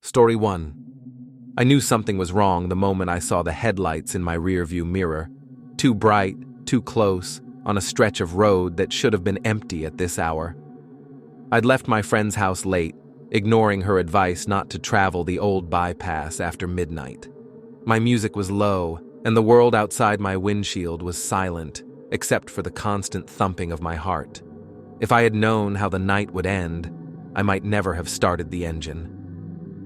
Story 1. I knew something was wrong the moment I saw the headlights in my rearview mirror. Too bright, too close, on a stretch of road that should have been empty at this hour. I'd left my friend's house late, ignoring her advice not to travel the old bypass after midnight. My music was low, and the world outside my windshield was silent, except for the constant thumping of my heart. If I had known how the night would end, I might never have started the engine.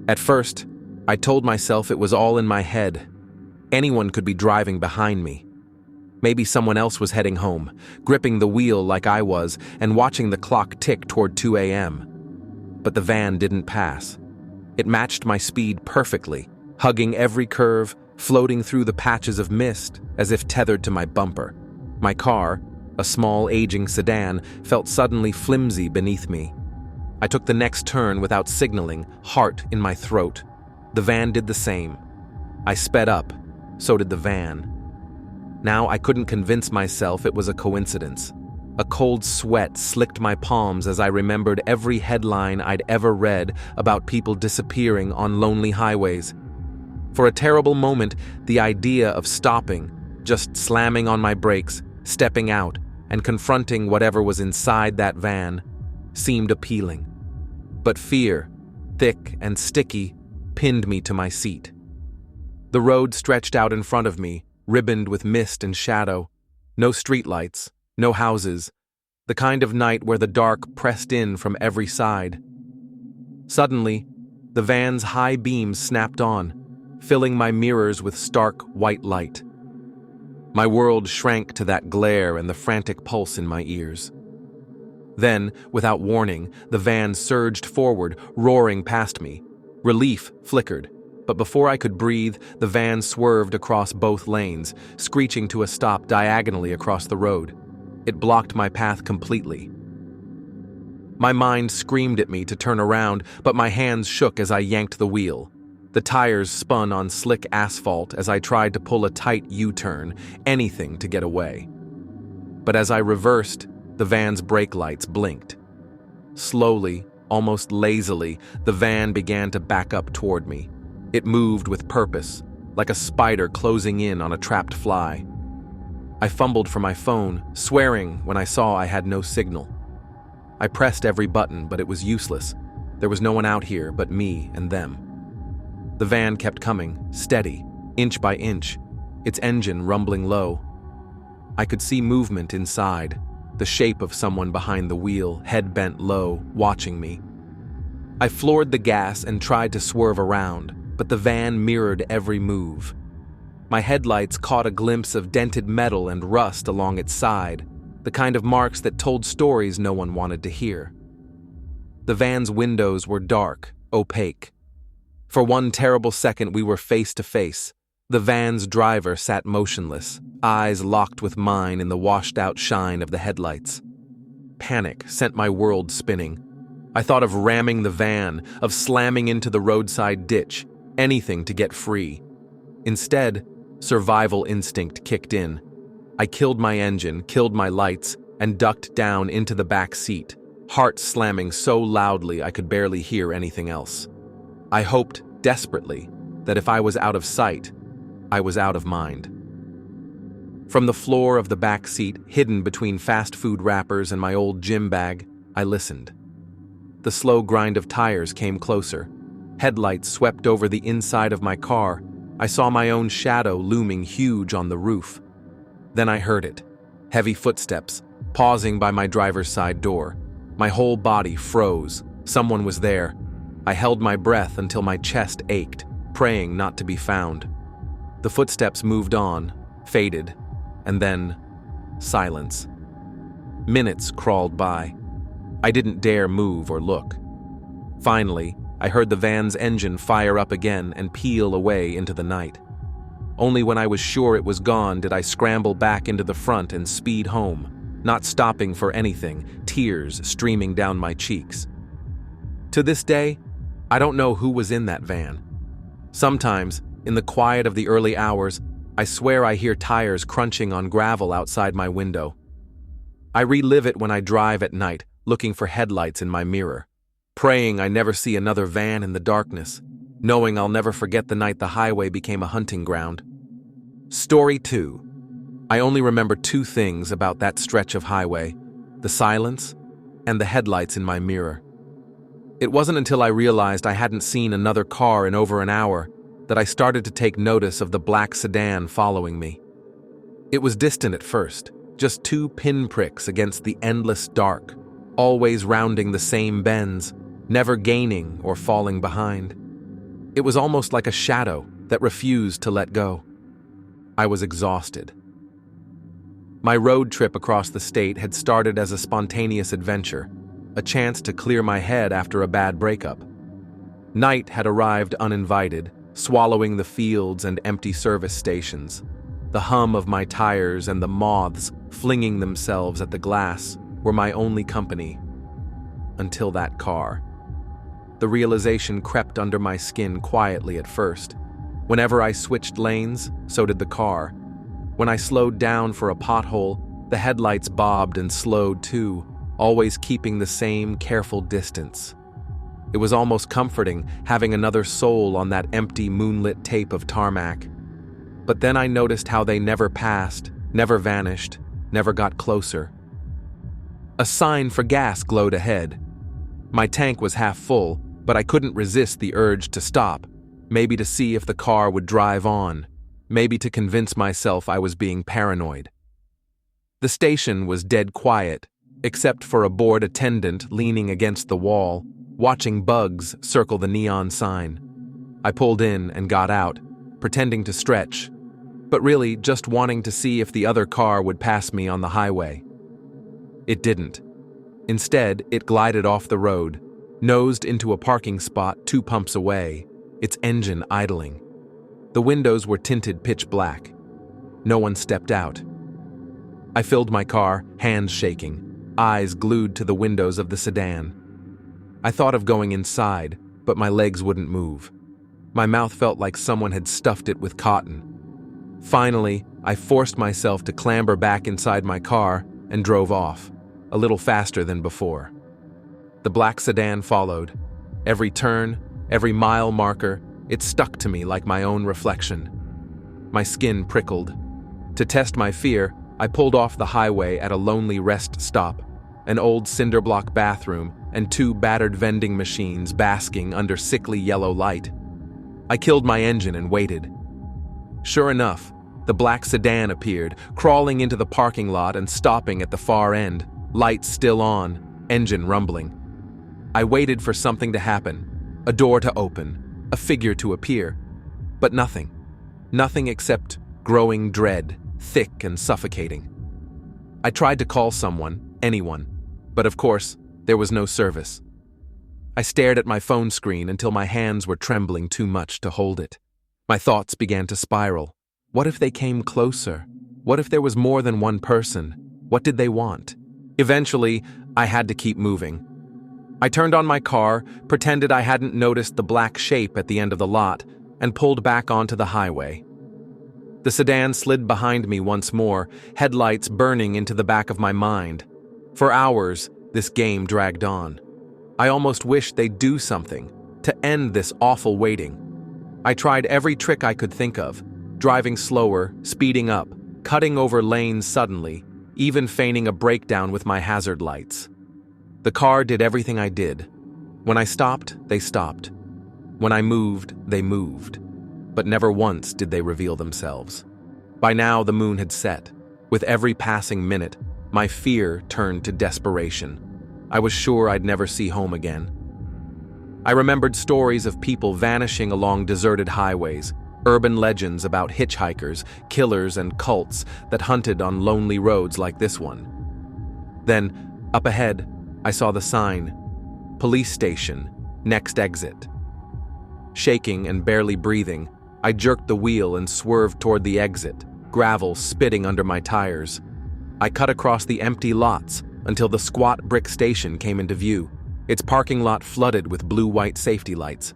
At first, I told myself it was all in my head. Anyone could be driving behind me. Maybe someone else was heading home, gripping the wheel like I was and watching the clock tick toward 2 a.m. But the van didn't pass. It matched my speed perfectly, hugging every curve, floating through the patches of mist as if tethered to my bumper. My car, a small aging sedan, felt suddenly flimsy beneath me. I took the next turn without signaling, heart in my throat. The van did the same. I sped up, so did the van. Now I couldn't convince myself it was a coincidence. A cold sweat slicked my palms as I remembered every headline I'd ever read about people disappearing on lonely highways. For a terrible moment, the idea of stopping, just slamming on my brakes, stepping out, and confronting whatever was inside that van, seemed appealing. But fear, thick and sticky, pinned me to my seat. The road stretched out in front of me, ribboned with mist and shadow. No streetlights, no houses, the kind of night where the dark pressed in from every side. Suddenly, the van's high beams snapped on, filling my mirrors with stark white light. My world shrank to that glare and the frantic pulse in my ears. Then, without warning, the van surged forward, roaring past me. Relief flickered, but before I could breathe, the van swerved across both lanes, screeching to a stop diagonally across the road. It blocked my path completely. My mind screamed at me to turn around, but my hands shook as I yanked the wheel. The tires spun on slick asphalt as I tried to pull a tight U-turn, anything to get away. But as I reversed, the van's brake lights blinked. Slowly, almost lazily, the van began to back up toward me. It moved with purpose, like a spider closing in on a trapped fly. I fumbled for my phone, swearing when I saw I had no signal. I pressed every button, but it was useless. There was no one out here but me and them. The van kept coming, steady, inch by inch, its engine rumbling low. I could see movement inside, the shape of someone behind the wheel, head bent low, watching me. I floored the gas and tried to swerve around, but the van mirrored every move. My headlights caught a glimpse of dented metal and rust along its side, the kind of marks that told stories no one wanted to hear. The van's windows were dark, opaque. For one terrible second we were face to face. The van's driver sat motionless, eyes locked with mine in the washed-out shine of the headlights. Panic sent my world spinning. I thought of ramming the van, of slamming into the roadside ditch, anything to get free. Instead, survival instinct kicked in. I killed my engine, killed my lights, and ducked down into the back seat, heart slamming so loudly I could barely hear anything else. I hoped, desperately, that if I was out of sight, I was out of mind. From the floor of the back seat, hidden between fast food wrappers and my old gym bag, I listened. The slow grind of tires came closer. Headlights swept over the inside of my car. I saw my own shadow looming huge on the roof. Then I heard it. Heavy footsteps, pausing by my driver's side door. My whole body froze. Someone was there. I held my breath until my chest ached, praying not to be found. The footsteps moved on, faded, and then silence. Minutes crawled by. I didn't dare move or look. Finally, I heard the van's engine fire up again and peel away into the night. Only when I was sure it was gone did I scramble back into the front and speed home, not stopping for anything, tears streaming down my cheeks. To this day, I don't know who was in that van. Sometimes, in the quiet of the early hours, I swear I hear tires crunching on gravel outside my window. I relive it when I drive at night, looking for headlights in my mirror, praying I never see another van in the darkness. knowing I'll never forget the night the highway became a hunting ground. Story 2. I only remember two things about that stretch of highway: the silence and the headlights in my mirror. It wasn't until I realized I hadn't seen another car in over an hour that I started to take notice of the black sedan following me. It was distant at first, just two pinpricks against the endless dark, always rounding the same bends, never gaining or falling behind. It was almost like a shadow that refused to let go. I was exhausted. My road trip across the state had started as a spontaneous adventure, a chance to clear my head after a bad breakup. Night had arrived uninvited, swallowing the fields and empty service stations. The hum of my tires and the moths flinging themselves at the glass were my only company. Until that car. The realization crept under my skin quietly at first. Whenever I switched lanes, so did the car. When I slowed down for a pothole, the headlights bobbed and slowed too, always keeping the same careful distance. It was almost comforting having another soul on that empty moonlit tape of tarmac. But then I noticed how they never passed, never vanished, never got closer. A sign for gas glowed ahead. My tank was half full, but I couldn't resist the urge to stop, maybe to see if the car would drive on, maybe to convince myself I was being paranoid. The station was dead quiet, except for a bored attendant leaning against the wall, watching bugs circle the neon sign. I pulled in and got out, pretending to stretch, but really just wanting to see if the other car would pass me on the highway. It didn't. Instead, it glided off the road, nosed into a parking spot 2 pumps away, its engine idling. The windows were tinted pitch black. No one stepped out. I filled my car, hands shaking, eyes glued to the windows of the sedan. I thought of going inside, but my legs wouldn't move. My mouth felt like someone had stuffed it with cotton. Finally, I forced myself to clamber back inside my car and drove off, a little faster than before. The black sedan followed. Every turn, every mile marker, it stuck to me like my own reflection. My skin prickled. To test my fear, I pulled off the highway at a lonely rest stop, an old cinder block bathroom and 2 battered vending machines basking under sickly yellow light. I killed my engine and waited. Sure enough, the black sedan appeared, crawling into the parking lot and stopping at the far end, lights still on, engine rumbling. I waited for something to happen, a door to open, a figure to appear, but nothing. Nothing except growing dread, thick and suffocating. I tried to call someone, anyone, but of course, there was no service. I stared at my phone screen until my hands were trembling too much to hold it. My thoughts began to spiral. What if they came closer? What if there was more than one person? What did they want? Eventually, I had to keep moving. I turned on my car, pretended I hadn't noticed the black shape at the end of the lot, and pulled back onto the highway. The sedan slid behind me once more, headlights burning into the back of my mind. For hours, this game dragged on. I almost wished they'd do something to end this awful waiting. I tried every trick I could think of, driving slower, speeding up, cutting over lanes suddenly, even feigning a breakdown with my hazard lights. The car did everything I did. When I stopped, they stopped. When I moved, they moved. But never once did they reveal themselves. By now, the moon had set. With every passing minute, my fear turned to desperation. I was sure I'd never see home again. I remembered stories of people vanishing along deserted highways, urban legends about hitchhikers, killers, and cults that hunted on lonely roads like this one. Then, up ahead, I saw the sign, "Police Station, next exit." Shaking and barely breathing, I jerked the wheel and swerved toward the exit, gravel spitting under my tires. I cut across the empty lots until the squat brick station came into view, its parking lot flooded with blue-white safety lights.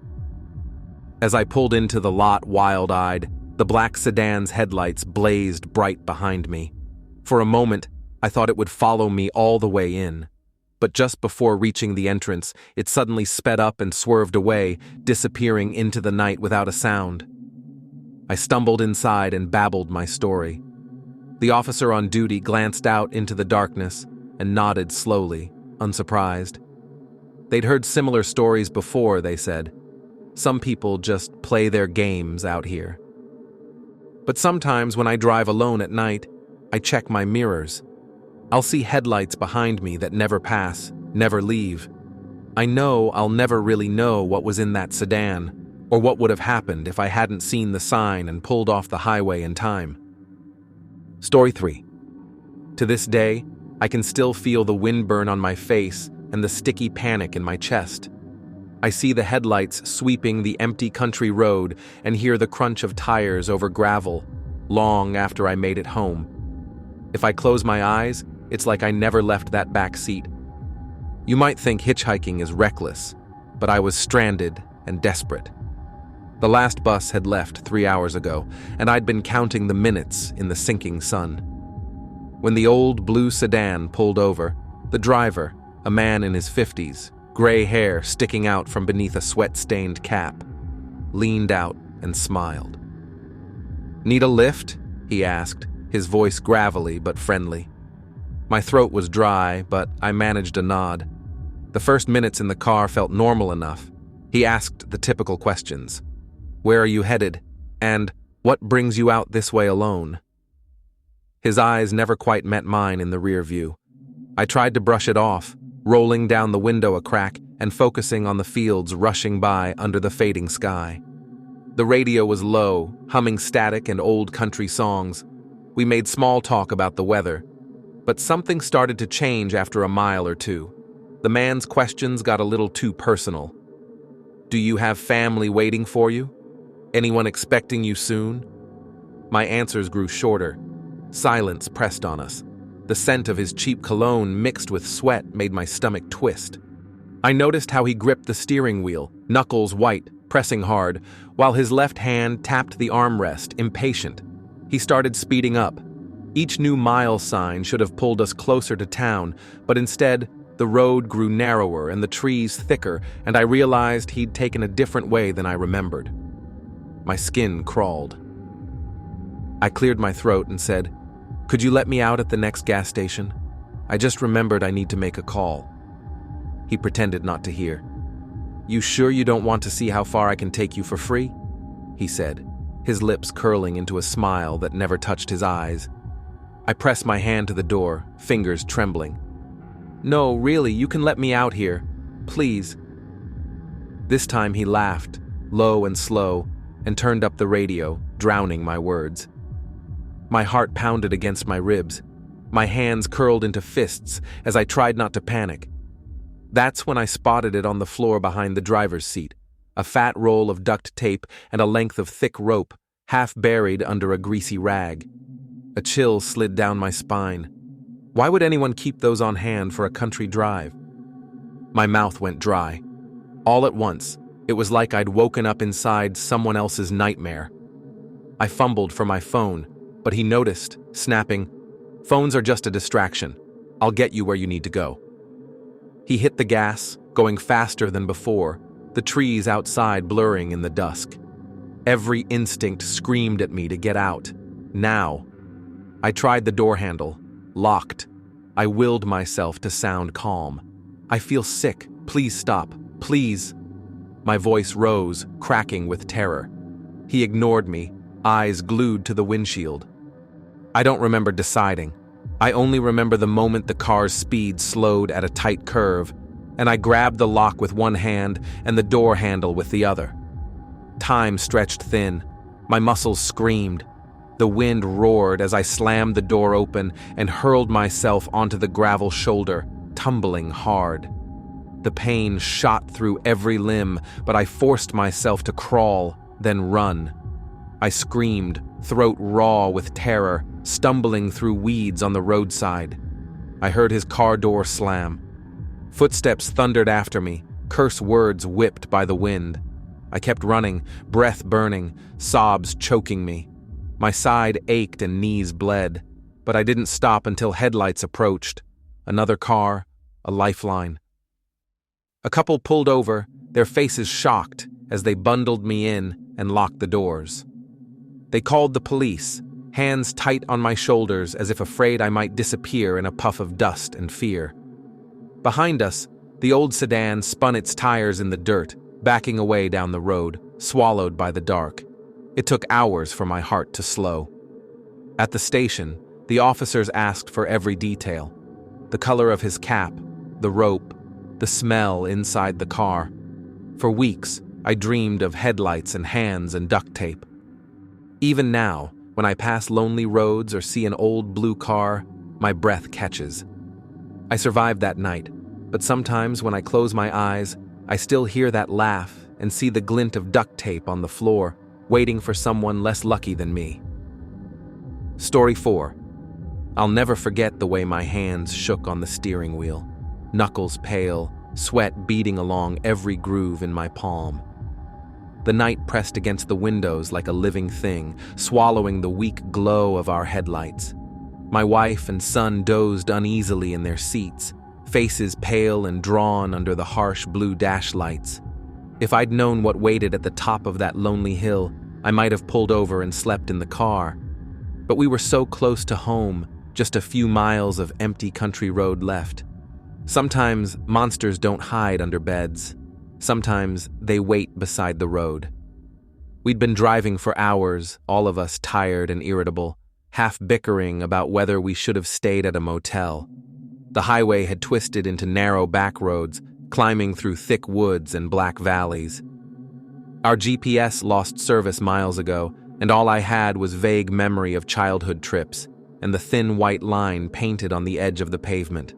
As I pulled into the lot wild-eyed, the black sedan's headlights blazed bright behind me. For a moment, I thought it would follow me all the way in. but just before reaching the entrance, it suddenly sped up and swerved away, disappearing into the night without a sound. I stumbled inside and babbled my story. The officer on duty glanced out into the darkness and nodded slowly, unsurprised. They'd heard similar stories before, they said. Some people just play their games out here. But sometimes when I drive alone at night, I check my mirrors. I'll see headlights behind me that never pass, never leave. I know I'll never really know what was in that sedan, or what would have happened if I hadn't seen the sign and pulled off the highway in time. Story 3. To this day, I can still feel the windburn on my face and the sticky panic in my chest. I see the headlights sweeping the empty country road and hear the crunch of tires over gravel, long after I made it home. If I close my eyes, it's like I never left that back seat. You might think hitchhiking is reckless, but I was stranded and desperate. The last bus had left 3 hours ago, and I'd been counting the minutes in the sinking sun. When the old blue sedan pulled over, the driver, a man in his 50s, gray hair sticking out from beneath a sweat-stained cap, leaned out and smiled. "Need a lift?" he asked, his voice gravelly but friendly. My throat was dry, but I managed a nod. The first minutes in the car felt normal enough. He asked the typical questions. "Where are you headed?" And "What brings you out this way alone?" His eyes never quite met mine in the rear view. I tried to brush it off, rolling down the window a crack and focusing on the fields rushing by under the fading sky. The radio was low, humming static and old country songs. We made small talk about the weather, but something started to change after a mile or two. The man's questions got a little too personal. "Do you have family waiting for you? Anyone expecting you soon?" My answers grew shorter. Silence pressed on us. The scent of his cheap cologne mixed with sweat made my stomach twist. I noticed how he gripped the steering wheel, knuckles white, pressing hard, while his left hand tapped the armrest, impatient. He started speeding up. Each new mile sign should have pulled us closer to town, but instead, the road grew narrower and the trees thicker, and I realized he'd taken a different way than I remembered. My skin crawled. I cleared my throat and said, "Could you let me out at the next gas station? I just remembered I need to make a call." He pretended not to hear. "You sure you don't want to see how far I can take you for free?" he said, his lips curling into a smile that never touched his eyes. I pressed my hand to the door, fingers trembling. "No, really, you can let me out here. Please." This time he laughed, low and slow, and turned up the radio, drowning my words. My heart pounded against my ribs. My hands curled into fists as I tried not to panic. That's when I spotted it on the floor behind the driver's seat, a fat roll of duct tape and a length of thick rope, half buried under a greasy rag. A chill slid down my spine. Why would anyone keep those on hand for a country drive? My mouth went dry. All at once, it was like I'd woken up inside someone else's nightmare. I fumbled for my phone, but he noticed, snapping, "Phones are just a distraction. I'll get you where you need to go." He hit the gas, going faster than before, the trees outside blurring in the dusk. Every instinct screamed at me to get out. Now. I tried the door handle. Locked. I willed myself to sound calm. "I feel sick. Please stop. Please." My voice rose, cracking with terror. He ignored me, eyes glued to the windshield. I don't remember deciding. I only remember the moment the car's speed slowed at a tight curve, and I grabbed the lock with one hand and the door handle with the other. Time stretched thin. My muscles screamed. The wind roared as I slammed the door open and hurled myself onto the gravel shoulder, tumbling hard. The pain shot through every limb, but I forced myself to crawl, then run. I screamed, throat raw with terror, stumbling through weeds on the roadside. I heard his car door slam. Footsteps thundered after me, curse words whipped by the wind. I kept running, breath burning, sobs choking me. My side ached and knees bled, but I didn't stop until headlights approached. Another car, a lifeline. A couple pulled over, their faces shocked as they bundled me in and locked the doors. They called the police, hands tight on my shoulders as if afraid I might disappear in a puff of dust and fear. Behind us, the old sedan spun its tires in the dirt, backing away down the road, swallowed by the dark. It took hours for my heart to slow. At the station, the officers asked for every detail: the color of his cap, the rope, the smell inside the car. For weeks, I dreamed of headlights and hands and duct tape. Even now, when I pass lonely roads or see an old blue car, my breath catches. I survived that night, but sometimes when I close my eyes, I still hear that laugh and see the glint of duct tape on the floor, waiting for someone less lucky than me. Story 4. I'll never forget the way my hands shook on the steering wheel, knuckles pale, sweat beading along every groove in my palm. The night pressed against the windows like a living thing, swallowing the weak glow of our headlights. My wife and son dozed uneasily in their seats, faces pale and drawn under the harsh blue dash lights. If I'd known what waited at the top of that lonely hill, I might have pulled over and slept in the car. But we were so close to home, just a few miles of empty country road left. Sometimes monsters don't hide under beds. Sometimes they wait beside the road. We'd been driving for hours, all of us tired and irritable, half bickering about whether we should have stayed at a motel. The highway had twisted into narrow back roads, climbing through thick woods and black valleys. Our GPS lost service miles ago, and all I had was vague memory of childhood trips and the thin white line painted on the edge of the pavement.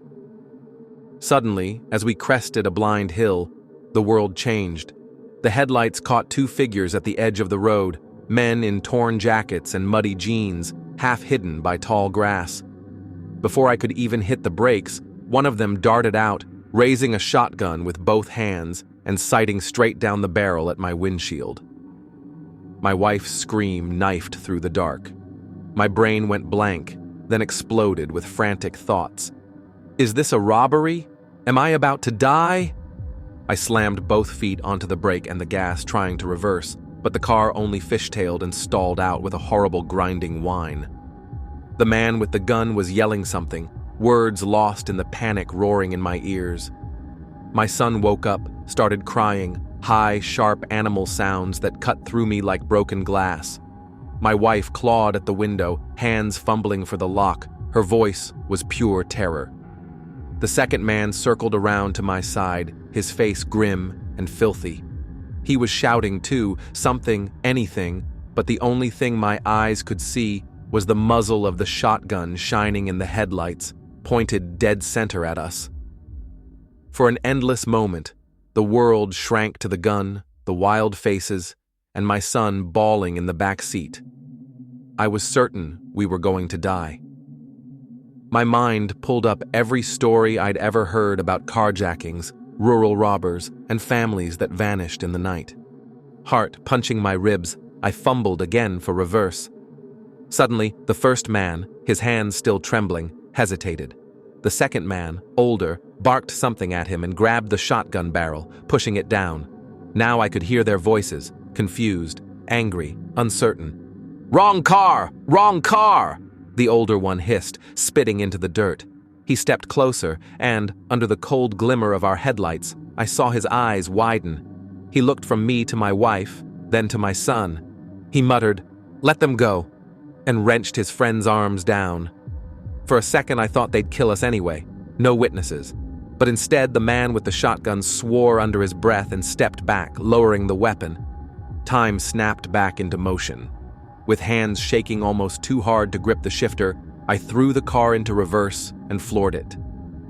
Suddenly, as we crested a blind hill, the world changed. The headlights caught two figures at the edge of the road, men in torn jackets and muddy jeans, half hidden by tall grass. Before I could even hit the brakes, one of them darted out, raising a shotgun with both hands and sighting straight down the barrel at my windshield. My wife's scream knifed through the dark. My brain went blank, then exploded with frantic thoughts. Is this a robbery? Am I about to die? I slammed both feet onto the brake and the gas, trying to reverse, but the car only fishtailed and stalled out with a horrible grinding whine. The man with the gun was yelling something, words lost in the panic roaring in my ears. My son woke up, started crying, high, sharp animal sounds that cut through me like broken glass. My wife clawed at the window, hands fumbling for the lock. Her voice was pure terror. The second man circled around to my side, his face grim and filthy. He was shouting too, something, anything, but the only thing my eyes could see was the muzzle of the shotgun shining in the headlights, pointed dead center at us. For an endless moment, the world shrank to the gun, the wild faces, and my son bawling in the back seat. I was certain we were going to die. My mind pulled up every story I'd ever heard about carjackings, rural robbers, and families that vanished in the night. Heart punching my ribs, I fumbled again for reverse. Suddenly, the first man, his hands still trembling, hesitated. The second man, older, barked something at him and grabbed the shotgun barrel, pushing it down. Now I could hear their voices, confused, angry, uncertain. "Wrong car! Wrong car!" the older one hissed, spitting into the dirt. He stepped closer, and, under the cold glimmer of our headlights, I saw his eyes widen. He looked from me to my wife, then to my son. He muttered, "Let them go," and wrenched his friend's arms down. For a second I thought they'd kill us anyway, no witnesses. But instead the man with the shotgun swore under his breath and stepped back, lowering the weapon. Time snapped back into motion. With hands shaking almost too hard to grip the shifter, I threw the car into reverse and floored it.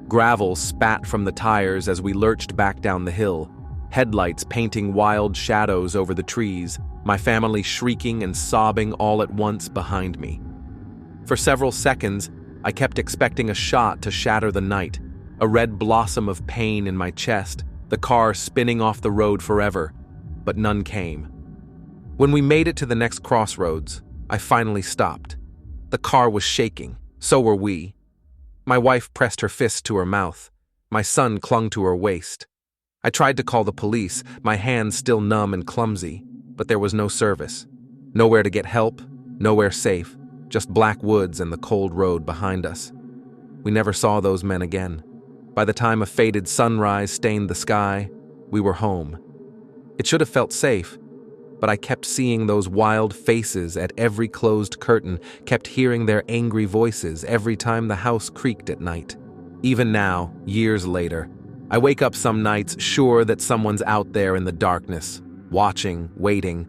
Gravel spat from the tires as we lurched back down the hill, headlights painting wild shadows over the trees, my family shrieking and sobbing all at once behind me. For several seconds, I kept expecting a shot to shatter the night, a red blossom of pain in my chest, the car spinning off the road forever, but none came. When we made it to the next crossroads, I finally stopped. The car was shaking, so were we. My wife pressed her fist to her mouth. My son clung to her waist. I tried to call the police, my hands still numb and clumsy, but there was no service. Nowhere to get help, nowhere safe, just black woods and the cold road behind us. We never saw those men again. By the time a faded sunrise stained the sky, we were home. It should have felt safe, but I kept seeing those wild faces at every closed curtain, kept hearing their angry voices every time the house creaked at night. Even now, years later, I wake up some nights sure that someone's out there in the darkness, watching, waiting,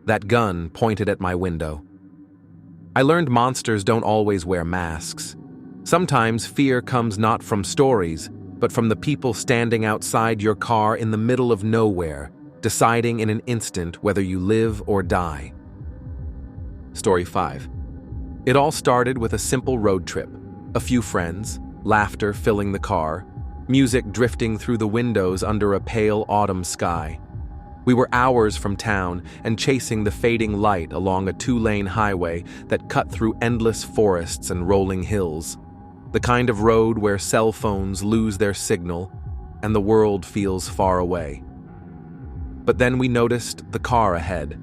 that gun pointed at my window. I learned monsters don't always wear masks. Sometimes fear comes not from stories, but from the people standing outside your car in the middle of nowhere, deciding in an instant whether you live or die. Story 5. It all started with a simple road trip. A few friends, laughter filling the car, music drifting through the windows under a pale autumn sky. We were hours from town and chasing the fading light along a 2-lane highway that cut through endless forests and rolling hills. The kind of road where cell phones lose their signal and the world feels far away. But then we noticed the car ahead.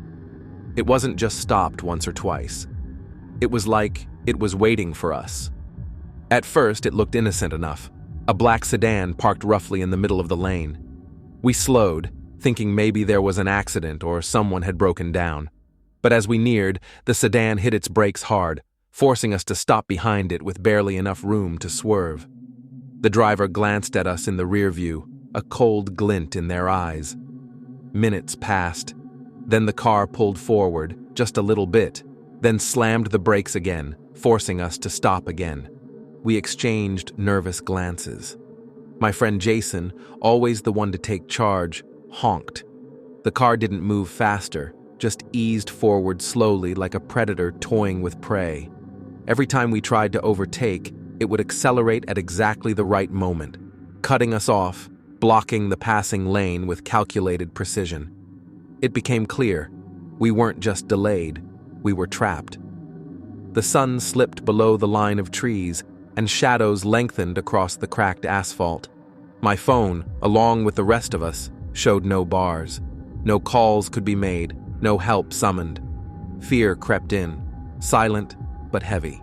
It wasn't just stopped once or twice. It was like it was waiting for us. At first, it looked innocent enough. A black sedan parked roughly in the middle of the lane. We slowed, thinking maybe there was an accident or someone had broken down. But as we neared, the sedan hit its brakes hard, forcing us to stop behind it with barely enough room to swerve. The driver glanced at us in the rear view, a cold glint in their eyes. Minutes passed. Then the car pulled forward, just a little bit, then slammed the brakes again, forcing us to stop again. We exchanged nervous glances. My friend Jason, always the one to take charge, honked. The car didn't move faster, just eased forward slowly like a predator toying with prey. Every time we tried to overtake, it would accelerate at exactly the right moment, cutting us off, blocking the passing lane with calculated precision. It became clear, we weren't just delayed, we were trapped. The sun slipped below the line of trees, and shadows lengthened across the cracked asphalt. My phone, along with the rest of us, showed no bars. No calls could be made, no help summoned. Fear crept in, silent but heavy.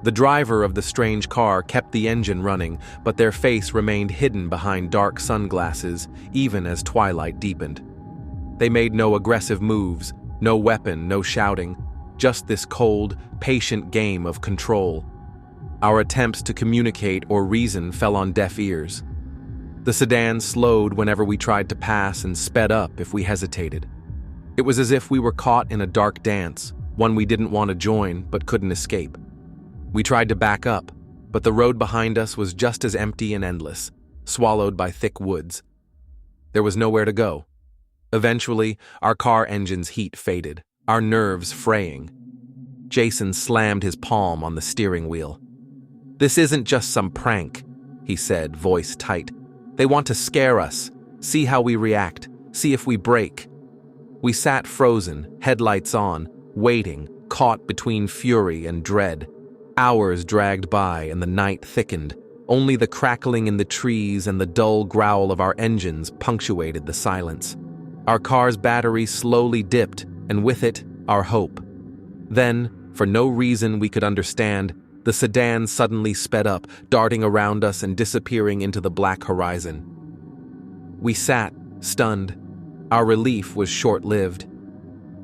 The driver of the strange car kept the engine running, but their face remained hidden behind dark sunglasses, even as twilight deepened. They made no aggressive moves, no weapon, no shouting, just this cold, patient game of control. Our attempts to communicate or reason fell on deaf ears. The sedan slowed whenever we tried to pass and sped up if we hesitated. It was as if we were caught in a dark dance, one we didn't want to join but couldn't escape. We tried to back up, but the road behind us was just as empty and endless, swallowed by thick woods. There was nowhere to go. Eventually, our car engine's heat faded, our nerves fraying. Jason slammed his palm on the steering wheel. "This isn't just some prank," he said, voice tight. "They want to scare us, see how we react, see if we break." We sat frozen, headlights on, waiting, caught between fury and dread. Hours dragged by and the night thickened. Only the crackling in the trees and the dull growl of our engines punctuated the silence. Our car's battery slowly dipped, and with it, our hope. Then, for no reason we could understand, the sedan suddenly sped up, darting around us and disappearing into the black horizon. We sat, stunned. Our relief was short-lived.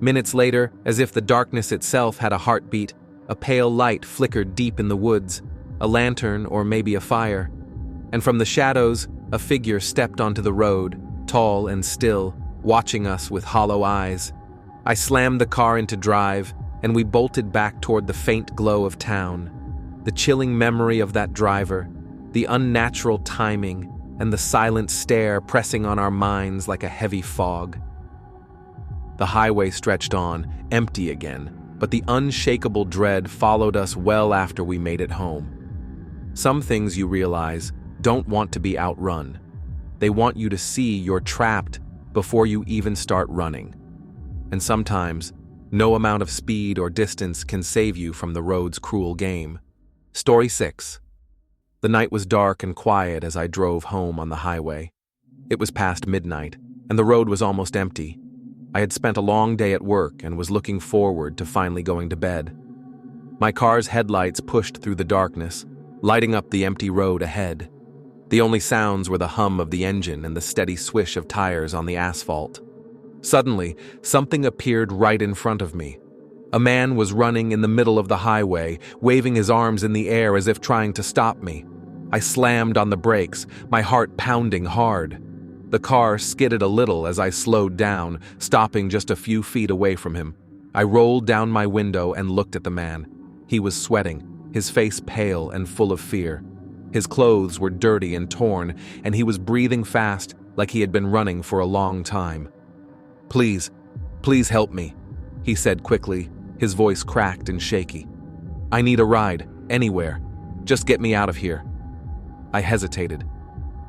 Minutes later, as if the darkness itself had a heartbeat, a pale light flickered deep in the woods, a lantern or maybe a fire. And from the shadows, a figure stepped onto the road, tall and still, watching us with hollow eyes. I slammed the car into drive, and we bolted back toward the faint glow of town. The chilling memory of that driver, the unnatural timing, and the silent stare pressing on our minds like a heavy fog. The highway stretched on, empty again, but the unshakable dread followed us well after we made it home. Some things, you realize, don't want to be outrun. They want you to see you're trapped before you even start running. And sometimes, no amount of speed or distance can save you from the road's cruel game. Story 6. The night was dark and quiet as I drove home on the highway. It was past midnight, and the road was almost empty. I had spent a long day at work and was looking forward to finally going to bed. My car's headlights pushed through the darkness, lighting up the empty road ahead. The only sounds were the hum of the engine and the steady swish of tires on the asphalt. Suddenly, something appeared right in front of me. A man was running in the middle of the highway, waving his arms in the air as if trying to stop me. I slammed on the brakes, my heart pounding hard. The car skidded a little as I slowed down, stopping just a few feet away from him. I rolled down my window and looked at the man. He was sweating, his face pale and full of fear. His clothes were dirty and torn, and he was breathing fast like he had been running for a long time. Please help me," he said quickly, his voice cracked and shaky. "I need a ride, anywhere. Just get me out of here." I hesitated.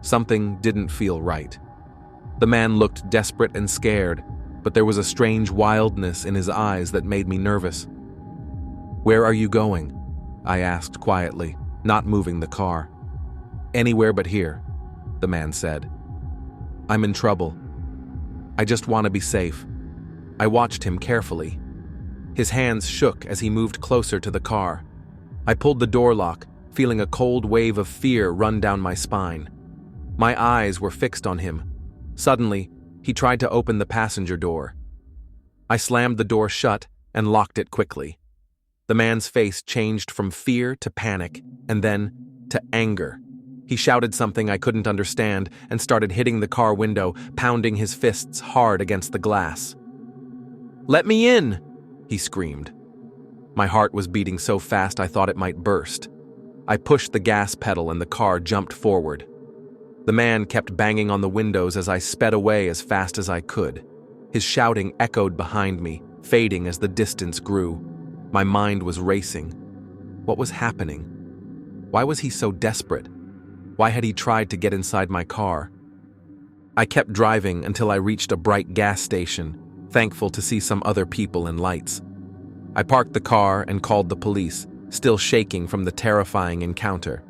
Something didn't feel right. The man looked desperate and scared, but there was a strange wildness in his eyes that made me nervous. "Where are you going?" I asked quietly, not moving the car. "Anywhere but here," the man said. "I'm in trouble. I just want to be safe." I watched him carefully. His hands shook as he moved closer to the car. I pulled the door lock, feeling a cold wave of fear run down my spine. My eyes were fixed on him. Suddenly, he tried to open the passenger door. I slammed the door shut and locked it quickly. The man's face changed from fear to panic, and then to anger. He shouted something I couldn't understand and started hitting the car window, pounding his fists hard against the glass. "Let me in!" he screamed. My heart was beating so fast I thought it might burst. I pushed the gas pedal and the car jumped forward. The man kept banging on the windows as I sped away as fast as I could. His shouting echoed behind me, fading as the distance grew. My mind was racing. What was happening? Why was he so desperate? Why had he tried to get inside my car? I kept driving until I reached a bright gas station, thankful to see some other people and lights. I parked the car and called the police, still shaking from the terrifying encounter.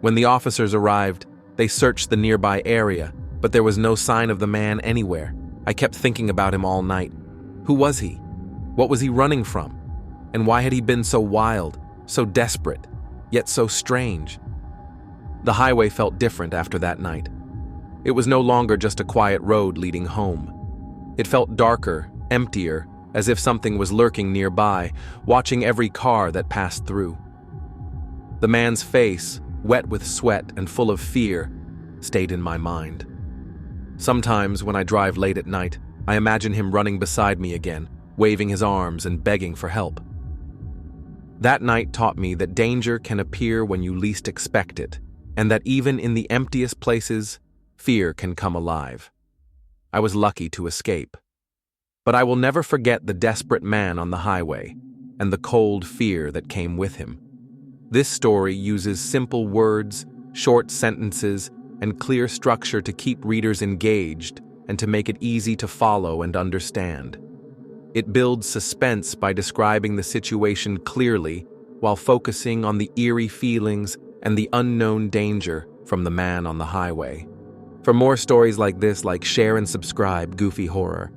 When the officers arrived, they searched the nearby area, but there was no sign of the man anywhere. I kept thinking about him all night. Who was he? What was he running from? And why had he been so wild, so desperate, yet so strange? The highway felt different after that night. It was no longer just a quiet road leading home. It felt darker, emptier, as if something was lurking nearby, watching every car that passed through. The man's face, wet with sweat and full of fear, stayed in my mind. Sometimes when I drive late at night, I imagine him running beside me again, waving his arms and begging for help. That night taught me that danger can appear when you least expect it, and that even in the emptiest places, fear can come alive. I was lucky to escape. But I will never forget the desperate man on the highway and the cold fear that came with him. This story uses simple words, short sentences, and clear structure to keep readers engaged and to make it easy to follow and understand. It builds suspense by describing the situation clearly while focusing on the eerie feelings and the unknown danger from the man on the highway. For more stories like this, share and subscribe Goofy Horror.